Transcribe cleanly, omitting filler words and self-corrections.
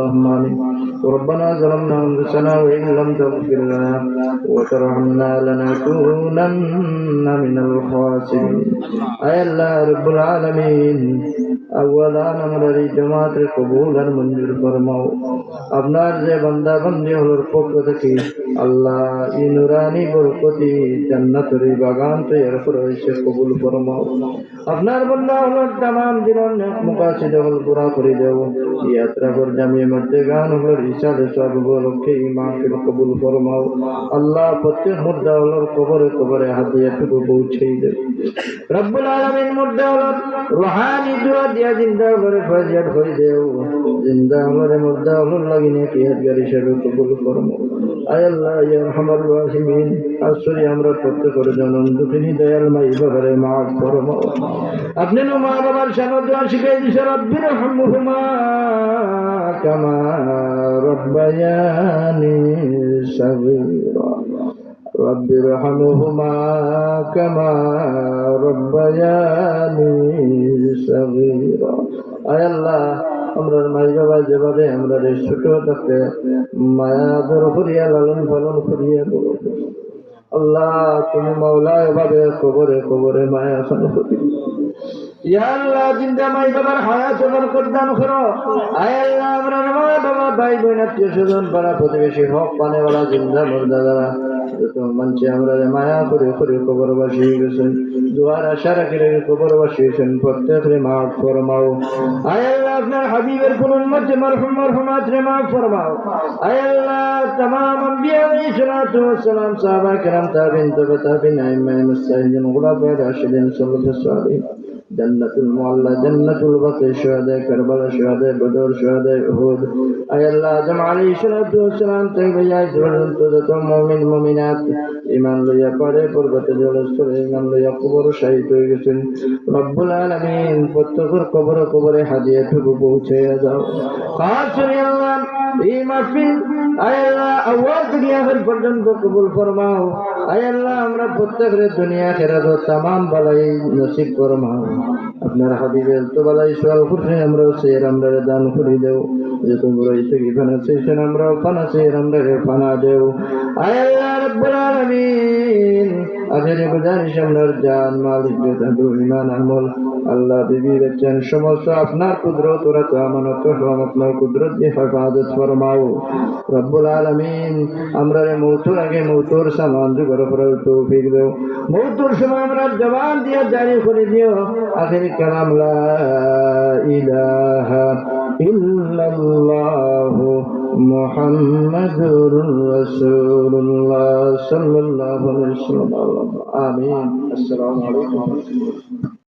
اللهم آمين. ربنا ظلمنا أنفسنا وإن لم تغفر لنا وترحمنا لنكونن من الخاسرين. أي الله رب العالمين আওয়ালান আমাদের এই জামাতের কবুল আর মঞ্জুর ফরমাও। আপনার যে বান্দা বান্দি হলোর পক্ষ থেকে আল্লাহ এই নুরানি বরকতি জান্নাতের বাগান তৈরি করে এসে কবুল ফরমাও। আপনার বান্দা হলোর তামাম জীবন মুকাসিদ হল পুরা করে দেও। ইয়াত্রা কর জামিয়ে মধ্যে গান হলোর ইসাদে সব উপলক্ষে এই মাহফিল কবুল ফরমাও। আল্লাহ প্রত্যেক মুর্দা হলোর কবরে কবরে হাদিয়াটুকু পৌঁছেই দেও। রব্বুল আলামিন মুর্দা হলোর রুহানি দুয়া দিয়া জিন্দা হলোরে ফজিয়াত করে দেও। জিন্দা হলোরে মুর্দা হলোর লাগিনে কিয়াতগার হিসেবে কবুল ফরমাও। আয় আল্লাহ ইয়া আরহামার রাহিমিন, আসরি আমরা প্রত্যেকের জনম দুঃখিনী দয়াল মাই বাবারে মাফ ফরমাও। আপনি নো মা বাবার সামনে দোয়া শিখিয়ে দিয়েছেন, রব্বির রহমহুমা কামা রব্বায়ানি সগীরা। রব্বির রহমহুমা কামা রব্বায়ানি সগীরা। আয় আল্লাহ আমরা মাই বাবা যেভাবে আমরা ছোট থাকতে মায়া আদর করিয়া লালন পালন করিয়া বড়, আল্লাহ তুমি মাওলা এভাবে কবরে কবরে মায়া খান করি। ইয়া আল্লাহ জিন্দা মাই বাবার হায়াত বরকত দান করো। আয় আল্লাহ আমরা মা বাবা ভাই বোন আত্মীয় স্বজন পাড়া প্রতিবেশী হক পানেওয়ালা জিন্দা মুর্দা যারা যত মানছে আমরা মায়া করে করে কবরবাসী হয়ে গেছেন, দুয়ার আশা রাখি রেখে কবরবাসী হয়েছেন, প্রত্যেকরে মাফ ফরমাও। আয় আল্লাহ আপনার হাবিবের কোন উম্মতে মরহুম মরহুমাত রে মাফ ফরমাও। আয় আল্লাহ तमाम अंबिया আলাইহিস সালাতু ওয়াস সালাম, সাহাবা کرام, তাবিঈন, তাবে তাবিঈন, আইম্মায়ে মুজতাহিদিন, খুলাফায়ে রাশিদিন, সাল্লাল্লাহু সালিহিন, জান্নাতুল মুআল্লা, জান্নাতুল বাকি, শুহাদায়ে কারবালা, শুহাদায়ে বদর, শুহাদায়ে উহুদ। আয় আল্লাহ আদম আলাইহিস সালাতু ওয়াস সালাম থেকে যাই পর্যন্ত যত মুমিন মুমিনাত ঈমান লইয়া পারে পর্বতে জলস্তরে ঈমান লইয়া কবর শহীদ হয়ে গেছেন, রব্বুল আলামিন প্রত্যেকের কবরে কবরে হাদিয়াটুকু পৌঁছাইয়া দাও। খাস করে আল্লাহ এই মাহফিল আয় আল্লাহ আওয়াল থেকে আখির পর্যন্ত কবুল ফরমাও। আয় আল্লাহ আমরা প্রত্যেকের দুনিয়া আখিরাত तमाम বালাই নসিব ফরমাও। আপনার হাবিবের তো বালাই সওয়াল করছেন, আমরা সের আমরা দান করে দেও। যত বড় থেকে ফানা চেয়েছেন আমরা ফানা চেয়ে আমরা ফানা দেও। আয় আল্লাহ রব্বুল আলামিন আখিরে গুজারিশ আপনার জান মাল ইজ্জত আবরু ঈমান আমল আল্লাহ বিবি বাচ্চান সমস্ত আপনার কুদরত ওরা তো আমানত আপনার কুদরত দিয়ে হেফাজত ফরমাও। রব্বুল আলামিন আমরা মৌতুর আগে মৌতুর সামান জোগাড় করার তৌফিক দাও। মৌতুর সময় আমরা জবান দিয়ে জারি করে দিও আখির কালাম লা ইলাহা ইল্লাল্লাহু মুহাম্মাদুর রাসূলুল্লাহ সাল্লাল্লাহু আলাইহি ওয়াসাল্লাম। আমিন। আসসালামু আলাইকুম।